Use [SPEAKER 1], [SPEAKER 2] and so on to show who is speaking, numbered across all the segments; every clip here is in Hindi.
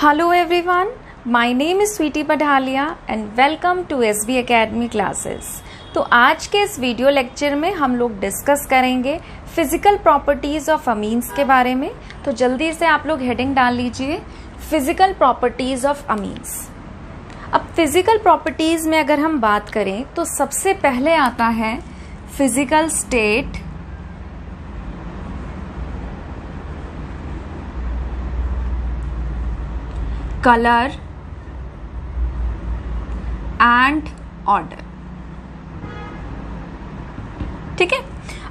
[SPEAKER 1] Hello everyone, my name is Sweety Padhalia and welcome to SB Academy classes। तो आज के इस वीडियो लेक्चर में हम लोग डिस्कस करेंगे फिजिकल प्रॉपर्टीज ऑफ अमीन्स के बारे में। तो जल्दी से आप लोग हेडिंग डाल लीजिए, फिजिकल प्रॉपर्टीज ऑफ अमीन्स। अब फिजिकल प्रॉपर्टीज में अगर हम बात करें तो सबसे पहले आता है physical state, colour and order. ठीक है,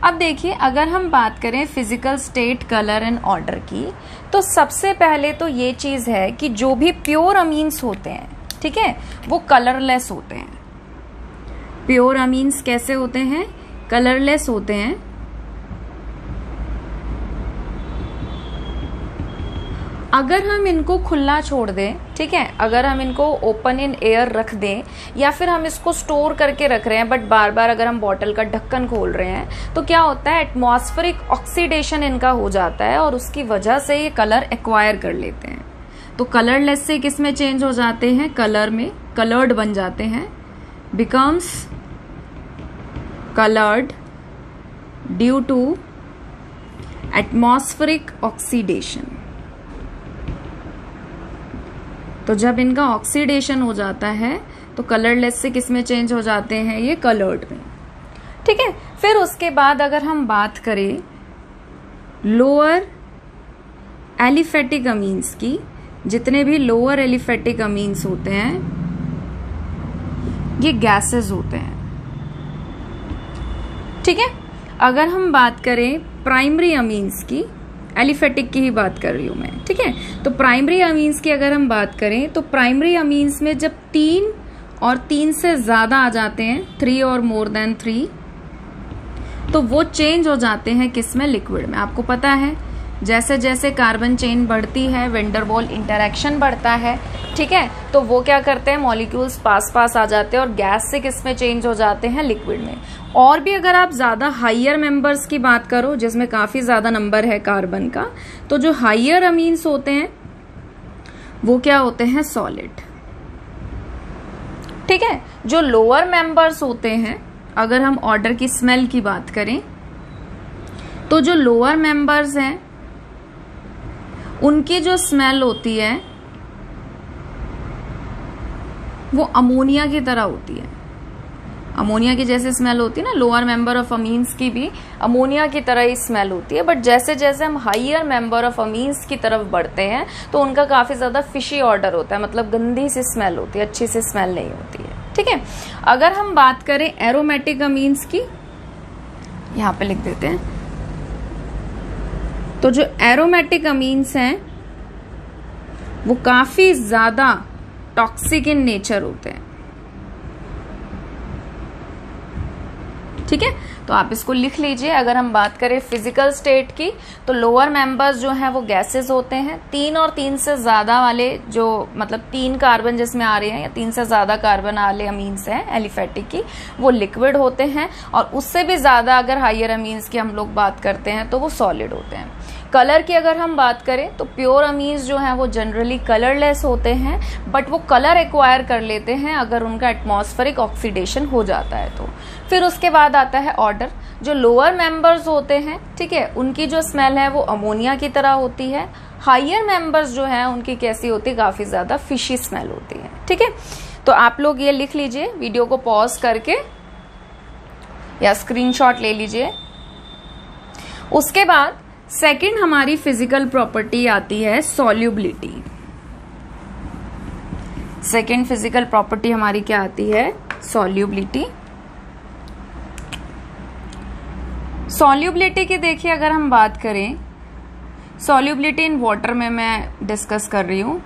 [SPEAKER 1] अब देखिए अगर हम बात करें physical state, colour and order की, तो सबसे पहले तो ये चीज है कि जो भी प्योर अमीन्स होते हैं, ठीक है, वो कलरलेस होते हैं। प्योर अमीन्स कैसे होते हैं? कलरलेस होते हैं। अगर हम इनको खुला छोड़ दें, ठीक है, अगर हम इनको ओपन इन एयर रख दें या फिर हम इसको स्टोर करके रख रहे हैं बट बार बार अगर हम बॉटल का ढक्कन खोल रहे हैं तो क्या होता है, एटमॉस्फेरिक ऑक्सीडेशन इनका हो जाता है और उसकी वजह से ये कलर एक्वायर कर लेते हैं। तो कलरलेस से किस में चेंज हो जाते हैं? कलर में, कलर्ड बन जाते हैं, becomes coloured due to atmospheric oxidation. तो जब इनका ऑक्सीडेशन हो जाता है तो कलरलेस से किस में चेंज हो जाते हैं? ये कलर्ड में। ठीक है, फिर उसके बाद अगर हम बात करें लोअर एलिफेटिक अमीन्स की, जितने भी लोअर एलिफेटिक अमीन्स होते हैं ये गैसेस होते हैं। ठीक है, अगर हम बात करें प्राइमरी अमीन्स की, एलिफेटिक की ही बात कर रही हूं मैं, ठीक है, तो प्राइमरी अमीन्स की अगर हम बात करें तो प्राइमरी अमीन्स में जब 3 और 3 से ज्यादा आ जाते हैं, 3 और मोर देन 3, तो वो चेंज हो जाते हैं किसमें? लिक्विड में। आपको पता है जैसे जैसे कार्बन चेन बढ़ती है, वेंडर वॉल इंटरैक्शन बढ़ता है, ठीक है, तो वो क्या करते हैं, मॉलिक्यूल्स पास पास आ जाते हैं और गैस से किस में चेंज हो जाते हैं? लिक्विड में। और भी अगर आप ज्यादा हाइयर मेंबर्स की बात करो जिसमें काफी ज्यादा नंबर है कार्बन का, तो जो हाइयर अमीन्स होते हैं वो क्या होते हैं? सॉलिड। ठीक है, जो लोअर मेंबर्स होते हैं, अगर हम ऑर्डर की स्मेल की बात करें तो जो लोअर मेंबर्स हैं उनकी जो स्मेल होती है वो अमोनिया की तरह होती है। अमोनिया की जैसे स्मेल होती है ना, लोअर मेंबर ऑफ अमीन्स की भी अमोनिया की तरह ही स्मेल होती है। बट जैसे जैसे हम हाइयर मेंबर ऑफ अमीन्स की तरफ बढ़ते हैं तो उनका काफी ज्यादा फिशी ऑर्डर होता है, मतलब गंदी सी स्मेल होती है, अच्छी सी स्मेल नहीं होती है। ठीक है, अगर हम बात करें एरोमेटिक अमीन्स की, यहां पे लिख देते हैं, तो जो एरोमेटिक अमीन्स हैं वो काफी ज्यादा टॉक्सिक इन नेचर होते हैं। ठीक है, तो आप इसको लिख लीजिए। अगर हम बात करें फिजिकल स्टेट की तो लोअर मेंबर्स जो हैं वो गैसेस होते हैं। 3 और 3 से ज्यादा वाले, जो मतलब 3 कार्बन जिसमें आ रहे हैं या 3 से ज्यादा कार्बन वाले अमीन्स हैं एलिफेटिक की, वो लिक्विड होते हैं। और उससे भी ज्यादा अगर हाइयर अमीन्स की हम लोग बात करते हैं तो वो सॉलिड होते हैं। कलर की अगर हम बात करें तो प्योर अमीन्स जो हैं वो जनरली कलरलेस होते हैं, बट वो कलर एक्वायर कर लेते हैं अगर उनका एटमॉस्फेरिक ऑक्सीडेशन हो जाता है तो। फिर उसके बाद आता है ऑर्डर। जो लोअर मेंबर्स होते हैं, ठीक है, उनकी जो स्मेल है वो अमोनिया की तरह होती है। हाइयर मेंबर्स जो हैं उनकी कैसी होती है? काफी ज्यादा फिशी स्मेल होती है। ठीक है, तो आप लोग ये लिख लीजिए, वीडियो को पॉज करके या स्क्रीनशॉट ले लीजिए। उसके बाद सेकंड हमारी फिजिकल प्रॉपर्टी आती है सॉल्युबिलिटी। सेकंड फिजिकल प्रॉपर्टी हमारी क्या आती है? सॉल्युबिलिटी। सॉल्युबिलिटी की देखिए अगर हम बात करें, सॉल्युबिलिटी इन वाटर में मैं डिस्कस कर रही हूं।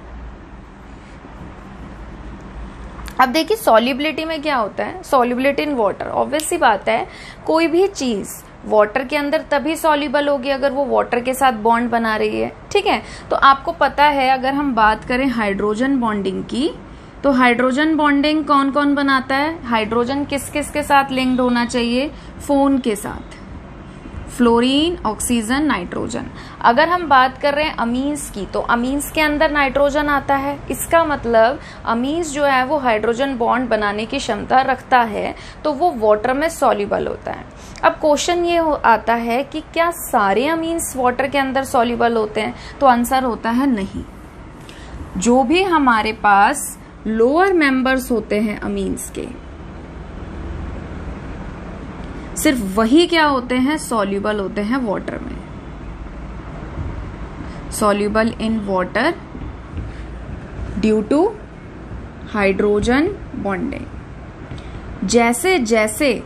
[SPEAKER 1] अब देखिए सॉल्युबिलिटी में क्या होता है, सॉल्युबिलिटी इन वाटर, ऑब्वियस सी बात है, कोई भी चीज वाटर के अंदर तभी सॉल्युबल होगी अगर वो वाटर के साथ बॉन्ड बना रही है। ठीक है, तो आपको पता है अगर हम बात करें हाइड्रोजन बॉन्डिंग की, तो हाइड्रोजन बॉन्डिंग कौन कौन बनाता है? हाइड्रोजन किस किस के साथ लिंक्ड होना चाहिए? फोन के साथ। Fluorine, oxygen, nitrogen. अगर हम बात कर रहे हैं अमीन्स की, तो अमीन्स के अंदर नाइट्रोजन आता है। इसका मतलब अमीन्स जो है वो हाइड्रोजन बॉन्ड बनाने की क्षमता रखता है, तो वो वाटर में सॉल्युबल होता है। अब क्वेश्चन ये आता है कि क्या सारे अमीन्स वाटर के अंदर सॉल्युबल होते हैं? तो आंसर होता है नहीं। जो भी हमारे पास लोअर मेंबर्स होते हैं अमीन्स के, सिर्फ वही क्या होते हैं? सॉल्युबल होते हैं वाटर में, soluble in water due to hydrogen bonding. जैसे जैसे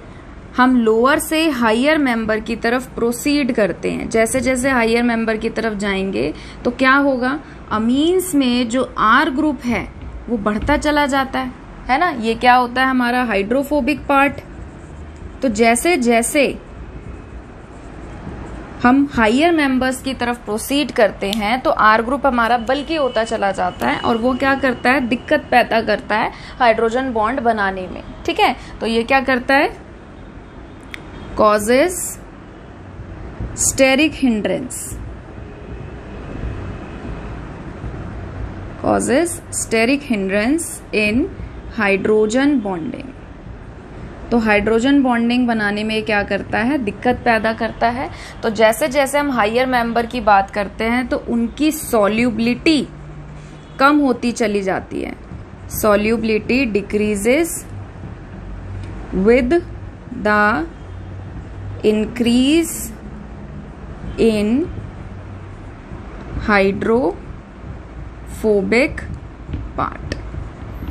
[SPEAKER 1] हम लोअर से हायर मेंबर की तरफ प्रोसीड करते हैं, जैसे जैसे हायर मेंबर की तरफ जाएंगे तो क्या होगा? अमीन्स में जो आर ग्रुप है वो बढ़ता चला जाता है ना। ये क्या होता है? हमारा हाइड्रोफोबिक पार्ट। तो जैसे जैसे हम हायर मेंबर्स की तरफ प्रोसीड करते हैं तो आर ग्रुप हमारा बल्कि होता चला जाता है, और वो क्या करता है? दिक्कत पैदा करता है हाइड्रोजन बॉन्ड बनाने में। ठीक है, तो ये क्या करता है? Causes steric hindrance, causes steric hindrance in hydrogen bonding. तो हाइड्रोजन बॉन्डिंग बनाने में क्या करता है? दिक्कत पैदा करता है। तो जैसे जैसे हम हायर मेंबर की बात करते हैं तो उनकी सॉल्युबिलिटी कम होती चली जाती है। Solubility decreases with the increase in hydrophobic part.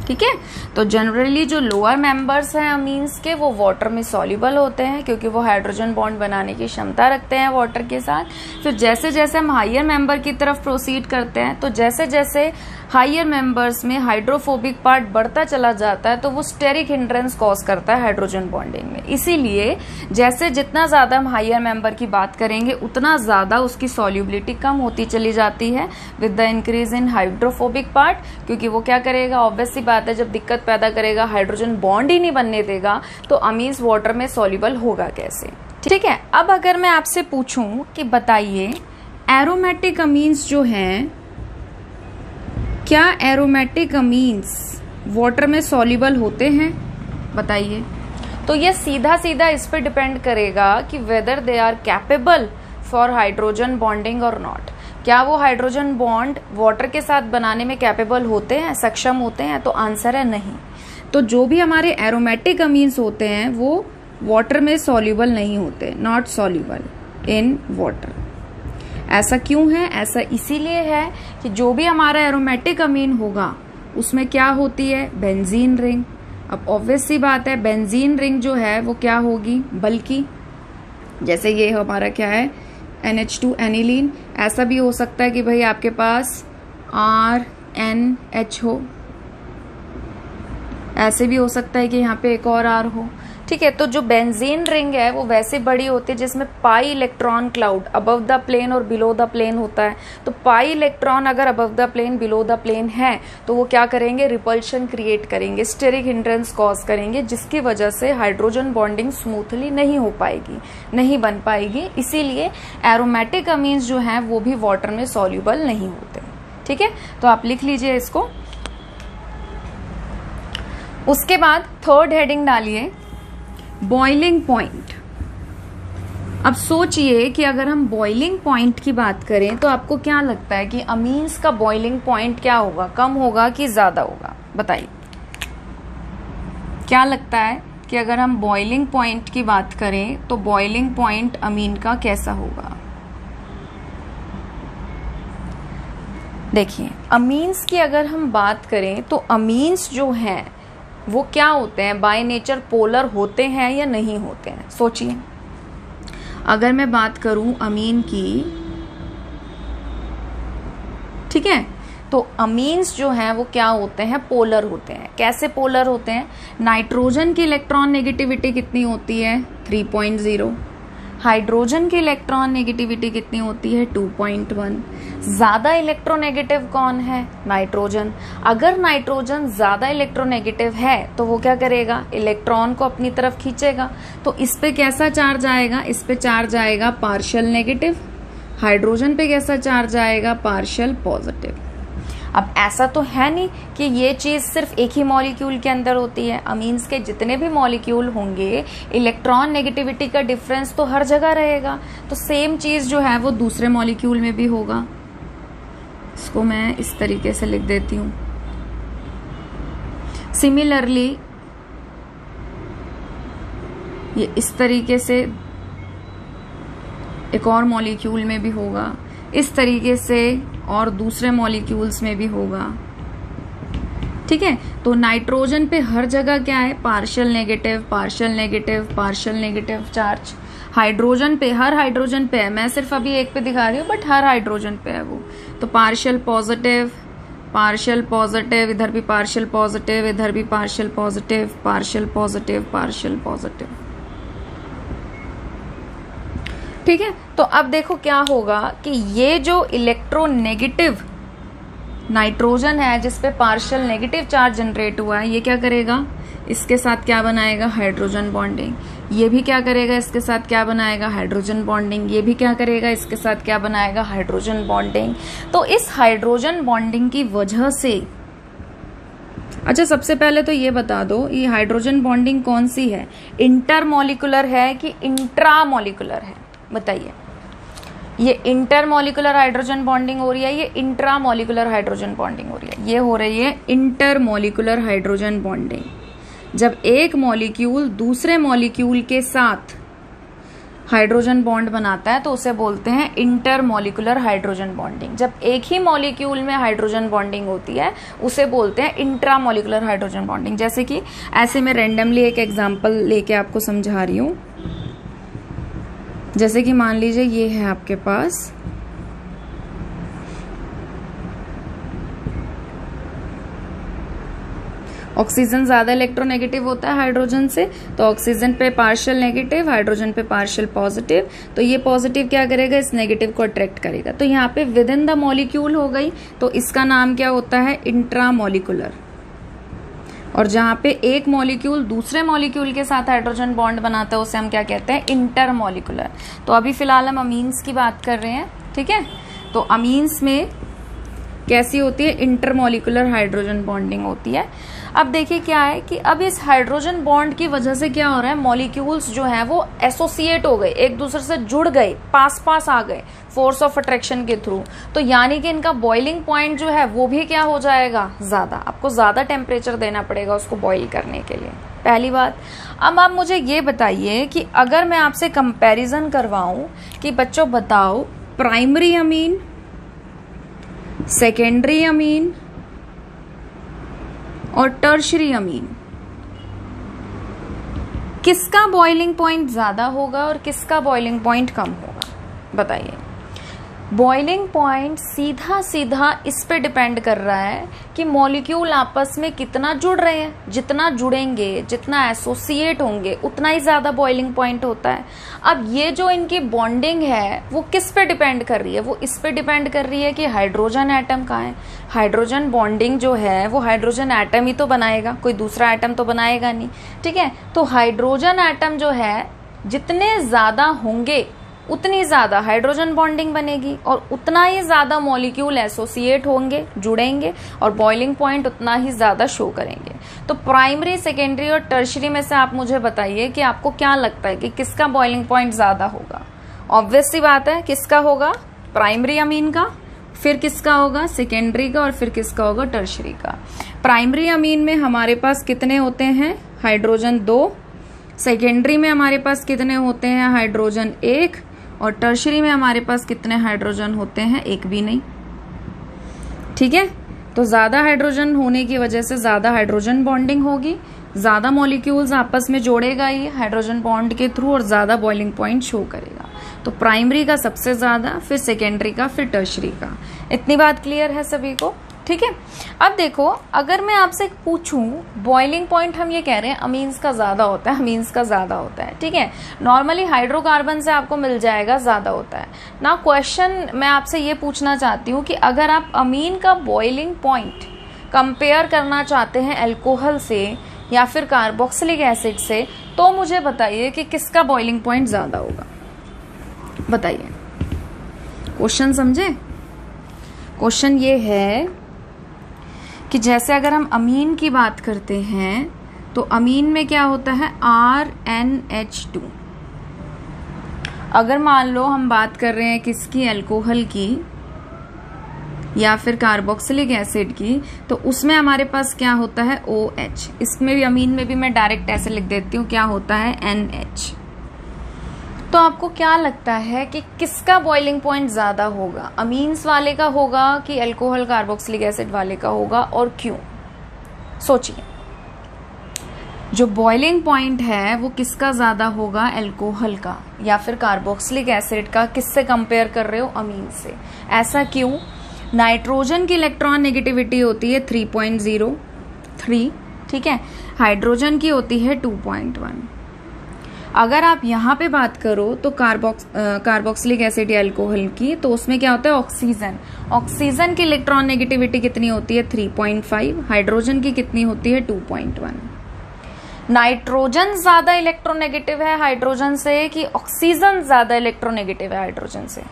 [SPEAKER 1] ठीक है, तो जनरली जो लोअर मेंबर्स हैं अमीन्स के, वो वाटर में सॉल्युबल होते हैं क्योंकि वो हाइड्रोजन बॉन्ड बनाने की क्षमता रखते हैं वाटर के साथ। फिर जैसे जैसे हम हायर मेंबर की तरफ प्रोसीड करते हैं तो जैसे जैसे हायर मेंबर्स में हाइड्रोफोबिक पार्ट बढ़ता चला जाता है तो वो स्टेरिक हिंड्रेंस कॉज करता है हाइड्रोजन बॉन्डिंग में। इसीलिए जैसे जितना ज्यादा हम हायर मेंबर की बात करेंगे उतना ज्यादा उसकी सॉल्युबिलिटी कम होती चली जाती है with the increase in hydrophobic part, क्योंकि वो क्या करेगा? ऑब्वियस सी बात है, जब दिक्कत पैदा करेगा, हाइड्रोजन बॉन्ड ही नहीं बनने देगा, तो अमीन्स वाटर में सॉल्युबल होगा कैसे? ठीक है, अब अगर मैं आपसे पूछूं कि बताइए एरोमेटिक अमीन्स जो हैं, क्या एरोमेटिक अमीन्स वाटर में सॉल्युबल होते हैं? बताइए। तो ये सीधा सीधा इस पे डिपेंड करेगा कि whether they are capable for hydrogen bonding और नॉट। क्या वो हाइड्रोजन बॉन्ड वाटर के साथ बनाने में कैपेबल होते हैं, सक्षम होते हैं? तो आंसर है नहीं। तो जो भी हमारे एरोमेटिक अमीन्स होते हैं वो वाटर में सॉल्युबल नहीं होते, नॉट सॉल्युबल इन वाटर। ऐसा क्यों है? ऐसा इसीलिए है कि जो भी हमारा एरोमेटिक अमीन होगा उसमें क्या होती है? Benzene ring. अब ऑब्वियस सी बात है, बेंजीन रिंग जो है वो क्या होगी? बल्कि जैसे ये हमारा क्या है? NH2 aniline. ऐसा भी हो सकता है कि भाई आपके पास RNH हो, ऐसे भी हो सकता है कि यहाँ पे एक और R हो। ठीक है, तो जो बेंजीन रिंग है वो वैसे बड़ी होती है जिसमें pi electron cloud above the plane और बिलो द प्लेन होता है। तो पाई इलेक्ट्रॉन अगर above the plane below the plane है तो वो क्या करेंगे? रिपल्शन क्रिएट करेंगे, स्टेरिक हिंड्रेंस कॉज करेंगे, जिसकी वजह से हाइड्रोजन बॉन्डिंग स्मूथली नहीं हो पाएगी, नहीं बन पाएगी। इसीलिए एरोमेटिक अमीन्स जो हैं वो भी वाटर में सॉल्युबल नहीं होते। ठीक है, तो आप लिख लीजिए इसको। उसके बाद थर्ड हेडिंग डालिए बॉइलिंग पॉइंट। अब सोचिए कि अगर हम बॉइलिंग पॉइंट की बात करें तो आपको क्या लगता है कि अमीन्स का बॉइलिंग पॉइंट क्या होगा? कम होगा कि ज्यादा होगा? बताइए, क्या लगता है कि अगर हम बॉइलिंग पॉइंट की बात करें तो बॉइलिंग पॉइंट अमीन का कैसा होगा? देखिए, अमीन्स की अगर हम बात करें तो अमीन्स जो हैं वो क्या होते हैं? बाय नेचर पोलर होते हैं या नहीं होते हैं? सोचिए, अगर मैं बात करूं अमीन की, ठीक है, तो अमीन्स जो हैं वो क्या होते हैं? पोलर होते हैं। कैसे पोलर होते हैं? नाइट्रोजन की इलेक्ट्रॉन नेगेटिविटी कितनी होती है? 3.0। हाइड्रोजन की इलेक्ट्रॉन नेगेटिविटी कितनी होती है 2.1। ज्यादा इलेक्ट्रोनेगेटिव कौन है? नाइट्रोजन। अगर नाइट्रोजन ज्यादा इलेक्ट्रोनेगेटिव है तो वो क्या करेगा? इलेक्ट्रॉन को अपनी तरफ खींचेगा। तो इस पे कैसा चार्ज आएगा? इस पे चार्ज आएगा पार्शियल नेगेटिव। हाइड्रोजन पे कैसा चार्ज आएगा? Partial positive. अब ऐसा तो है नहीं कि ये चीज सिर्फ एक ही मॉलिक्यूल के अंदर होती है। अमीन्स के जितने भी मॉलिक्यूल होंगे, इलेक्ट्रॉन नेगेटिविटी का डिफरेंस तो हर जगह रहेगा। तो सेम चीज जो है वो दूसरे मॉलिक्यूल में भी होगा। इसको मैं इस तरीके से लिख देती हूं। सिमिलरली ये इस तरीके से एक और मॉलिक्यूल में भी होगा, इस तरीके से और दूसरे मॉलिक्यूल्स में भी होगा। ठीक है, तो नाइट्रोजन पे हर जगह क्या है? Partial negative, partial negative, partial negative charge. Hydrogen पे, हर हाइड्रोजन पे है, मैं सिर्फ अभी एक पे दिखा रही हूँ बट हर हाइड्रोजन पे है वो। तो पार्शियल पॉजिटिव, पार्शियल पॉजिटिव, इधर भी पार्शियल पॉजिटिव, इधर भी partial positive, partial positive, partial positive. ठीक है, तो अब देखो क्या होगा कि ये जो इलेक्ट्रोनेगेटिव नाइट्रोजन है जिसपे पार्शियल नेगेटिव चार्ज जनरेट हुआ है, ये क्या करेगा? इसके साथ क्या बनाएगा? Hydrogen bonding. ये भी क्या करेगा? इसके साथ क्या बनाएगा? Hydrogen bonding. ये भी क्या करेगा? इसके साथ क्या बनाएगा? Hydrogen bonding. तो इस हाइड्रोजन बॉन्डिंग की वजह से, अच्छा सबसे पहले तो ये बता दो, ये हाइड्रोजन बॉन्डिंग कौन सी है? इंटरमॉलिक्यूलर है कि इंट्रामॉलिक्यूलर है? बताइए। ये इंटरमॉलिक्यूलर हाइड्रोजन बॉन्डिंग हो रही है, ये इंट्रामॉलिक्यूलर हाइड्रोजन बॉन्डिंग हो रही है? ये हो रही है इंटरमॉलिक्यूलर हाइड्रोजन बॉन्डिंग। जब एक मॉलिक्यूल दूसरे मॉलिक्यूल के साथ हाइड्रोजन बॉन्ड बनाता है तो उसे बोलते हैं इंटरमॉलिक्यूलर हाइड्रोजन बॉन्डिंग। जब एक ही मॉलिक्यूल में हाइड्रोजन बॉन्डिंग होती है उसे बोलते हैं इंट्रामॉलिक्यूलर हाइड्रोजन बॉन्डिंग। जैसे कि ऐसे मैं रैंडमली एक एग्जांपल लेके आपको समझा रही हूं। जैसे कि मान लीजिए ये है आपके पास ऑक्सीजन ज्यादा इलेक्ट्रोनेगेटिव होता है हाइड्रोजन से, तो ऑक्सीजन पे पार्शियल नेगेटिव, हाइड्रोजन पे पार्शियल पॉजिटिव। तो ये पॉजिटिव क्या करेगा? इस नेगेटिव को अट्रैक्ट करेगा। तो यहाँ पे विद इन द मॉलिक्यूल हो गई, तो इसका नाम क्या होता है? इंट्रामॉलिक्यूलर। और जहां पे एक मॉलिक्यूल दूसरे मॉलिक्यूल के साथ हाइड्रोजन बॉन्ड बनाता है उसे हम क्या कहते हैं? इंटरमॉलिक्यूलर। तो अभी फिलहाल हम अमीन्स की बात कर रहे हैं। ठीक है, तो अमीन्स में कैसी होती है? इंटरमॉलिक्यूलर हाइड्रोजन बॉन्डिंग होती है। अब देखिए क्या है कि अब इस हाइड्रोजन बॉन्ड की वजह से क्या हो रहा है? मॉलिक्यूल्स जो हैं वो एसोसिएट हो गए, एक दूसरे से जुड़ गए, पास पास आ गए फोर्स ऑफ अट्रैक्शन के थ्रू। तो यानी कि इनका बॉइलिंग पॉइंट जो है वो भी क्या हो जाएगा? ज्यादा। आपको ज्यादा टेम्परेचर देना पड़ेगा उसको बॉइल करने के लिए, पहली बात। अब आप मुझे ये बताइए कि अगर मैं आपसे कंपैरिजन करवाऊं कि बच्चों बताओ प्राइमरी अमीन, सेकेंडरी अमीन और टर्शरी अमीन, किसका बॉइलिंग पॉइंट ज्यादा होगा और किसका बॉइलिंग पॉइंट कम होगा? बताइए। बॉइलिंग पॉइंट सीधा सीधा इस पे डिपेंड कर रहा है कि मॉलिक्यूल आपस में कितना जुड़ रहे हैं। जितना जुड़ेंगे, जितना एसोसिएट होंगे, उतना ही ज्यादा बॉइलिंग पॉइंट होता है। अब ये जो इनकी बॉन्डिंग है वो किस पे डिपेंड कर रही है? वो इस पे डिपेंड कर रही है कि हाइड्रोजन एटम कहाँ है। हाइड्रोजन बॉन्डिंग जो है वो हाइड्रोजन एटम ही तो बनाएगा, कोई दूसरा एटम तो बनाएगा नहीं। ठीक है, तो हाइड्रोजन एटम जो है जितने ज्यादा होंगे उतनी ज्यादा हाइड्रोजन बॉन्डिंग बनेगी और उतना ही ज्यादा मॉलिक्यूल एसोसिएट होंगे, जुड़ेंगे और बॉइलिंग पॉइंट उतना ही ज्यादा शो करेंगे। तो प्राइमरी, सेकेंडरी और टर्शरी में से आप मुझे बताइए कि आपको क्या लगता है कि किसका बॉइलिंग पॉइंट ज्यादा होगा? ऑब्वियस सी बात है, किसका होगा? प्राइमरी अमीन का, फिर किसका होगा? सेकेंडरी का, और फिर किसका होगा? टर्शरी का। प्राइमरी अमीन में हमारे पास कितने होते हैं? हाइड्रोजन 2। सेकेंडरी में हमारे पास कितने होते हैं? हाइड्रोजन 1। और टर्शरी में हमारे पास कितने हाइड्रोजन होते हैं? एक भी नहीं। ठीक है, तो ज्यादा हाइड्रोजन होने की वजह से ज्यादा हाइड्रोजन बॉन्डिंग होगी, ज्यादा मॉलिक्यूल्स आपस में जोड़ेगा ये हाइड्रोजन बॉन्ड के थ्रू और ज्यादा बॉइलिंग पॉइंट शो करेगा। तो प्राइमरी का सबसे ज्यादा, फिर सेकेंडरी का, फिर टर्शरी का। इतनी बात क्लियर है सभी को? ठीक है। अब देखो, अगर मैं आपसे पूछूं, बॉइलिंग पॉइंट हम ये कह रहे हैं अमीन्स का ज्यादा होता है, अमीन्स का ज्यादा होता है, ठीक है। नॉर्मली हाइड्रोकार्बन से आपको मिल जाएगा ज्यादा होता है ना। क्वेश्चन मैं आपसे ये पूछना चाहती हूँ कि अगर आप अमीन का बॉइलिंग पॉइंट कंपेयर करना चाहते हैं अल्कोहल से या फिर कार्बोक्सिलिक एसिड से, तो मुझे बताइए कि किसका बॉइलिंग पॉइंट ज्यादा होगा, बताइए। क्वेश्चन समझे? क्वेश्चन ये है कि जैसे अगर हम अमीन की बात करते हैं तो अमीन में क्या होता है, RNH2। अगर मान लो हम बात कर रहे हैं किसकी, अल्कोहल की या फिर कार्बोक्सिलिक एसिड की, तो उसमें हमारे पास क्या होता है, OH। इसमें भी, अमीन में भी मैं डायरेक्ट ऐसे लिख देती हूँ, क्या होता है, NH। तो आपको क्या लगता है कि किसका बॉइलिंग पॉइंट ज्यादा होगा, अमीन्स वाले का होगा कि अल्कोहल कार्बोक्सिलिक एसिड वाले का होगा, और क्यों? सोचिए। जो बॉइलिंग पॉइंट है वो किसका ज्यादा होगा, अल्कोहल का या फिर कार्बोक्सिलिक एसिड का। किससे कंपेयर कर रहे हो, अमीन से। ऐसा क्यों? नाइट्रोजन की इलेक्ट्रॉन नेगेटिविटी होती है 3.03, ठीक है। हाइड्रोजन की होती है 2.1। अगर आप यहाँ पे बात करो तो कार्बोक्सिलिक एसिड या अल्कोहल की, तो उसमें क्या होता है, ऑक्सीजन। ऑक्सीजन की इलेक्ट्रॉन नेगेटिविटी कितनी होती है, 3.5। हाइड्रोजन की कितनी होती है, 2.1। नाइट्रोजन ज्यादा इलेक्ट्रोनेगेटिव है हाइड्रोजन से कि ऑक्सीजन ज्यादा इलेक्ट्रोनेगेटिव है हाइड्रोजन से?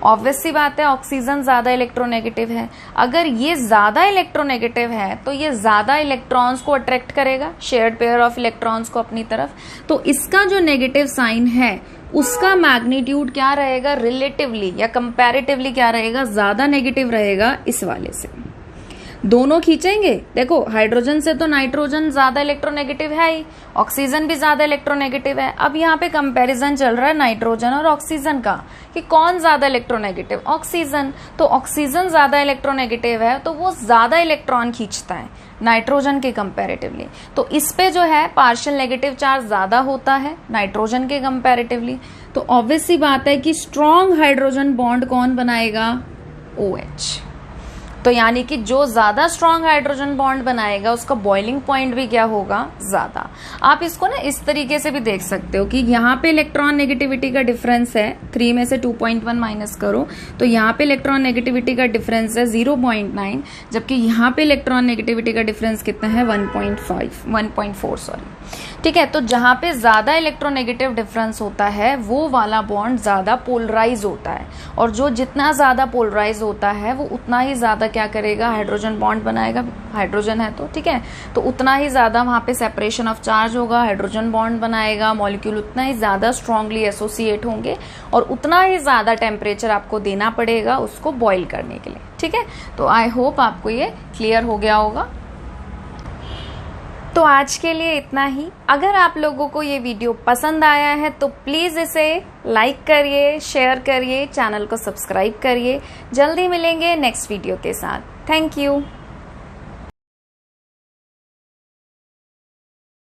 [SPEAKER 1] ऑब्वियस सी बात है, ऑक्सीजन ज्यादा इलेक्ट्रोनेगेटिव है। अगर ये ज्यादा इलेक्ट्रोनेगेटिव है तो ये ज्यादा इलेक्ट्रॉन्स को अट्रैक्ट करेगा, शेयर्ड पेयर ऑफ इलेक्ट्रॉन्स को अपनी तरफ। तो इसका जो नेगेटिव साइन है उसका मैग्नीट्यूड क्या रहेगा, रिलेटिवली या कंपैरेटिवली क्या रहेगा, ज्यादा नेगेटिव रहेगा इस वाले से। दोनों खींचेंगे, देखो हाइड्रोजन से तो नाइट्रोजन ज्यादा इलेक्ट्रोनेगेटिव है ही, ऑक्सीजन भी ज्यादा इलेक्ट्रोनेगेटिव है। अब यहाँ पे कंपैरिजन चल रहा है नाइट्रोजन और ऑक्सीजन का कि कौन ज्यादा इलेक्ट्रोनेगेटिव, ऑक्सीजन। तो ऑक्सीजन ज्यादा इलेक्ट्रोनेगेटिव है तो वो ज्यादा इलेक्ट्रॉन खींचता है नाइट्रोजन के कंपैरेटिवली। तो इस पे जो है पार्शियल नेगेटिव चार्ज ज्यादा होता है नाइट्रोजन के कंपैरेटिवली। तो ऑब्वियस सी बात है कि स्ट्रॉन्ग हाइड्रोजन बॉन्ड कौन बनाएगा, OH। तो यानी कि जो ज्यादा स्ट्रॉन्ग हाइड्रोजन बॉन्ड बनाएगा उसका बॉइलिंग पॉइंट भी क्या होगा, ज्यादा। आप इसको ना इस तरीके से भी देख सकते हो कि यहाँ पे इलेक्ट्रॉन नेगेटिविटी का डिफरेंस है, 3 में से 2.1 माइनस करो तो यहाँ पे इलेक्ट्रॉन नेगेटिविटी का डिफरेंस है 0.9, जबकि यहाँ पे इलेक्ट्रॉन नेगेटिविटी का डिफरेंस कितना है, 1.4 सॉरी, ठीक है। तो जहां पे ज्यादा इलेक्ट्रोनेगेटिव डिफरेंस होता है वो वाला बॉन्ड ज्यादा पोलराइज होता है, और जो जितना ज्यादा पोलराइज होता है वो उतना ही ज्यादा क्या करेगा, हाइड्रोजन बॉन्ड बनाएगा। हाइड्रोजन है तो ठीक है, तो उतना ही ज्यादा वहां पे सेपरेशन ऑफ चार्ज होगा, हाइड्रोजन बॉन्ड बनाएगा, मॉलिक्यूल उतना ही ज्यादा स्ट्रांगली एसोसिएट होंगे, और उतना ही ज्यादा टेम्परेचर आपको देना पड़ेगा उसको बॉइल करने के लिए, ठीक है। तो आई होप आपको ये क्लियर हो गया होगा। तो आज के लिए इतना ही। अगर आप लोगों को ये वीडियो पसंद आया है तो प्लीज़ इसे लाइक करिए, शेयर करिए, चैनल को सब्सक्राइब करिए। जल्दी मिलेंगे नेक्स्ट वीडियो के साथ। Thank you.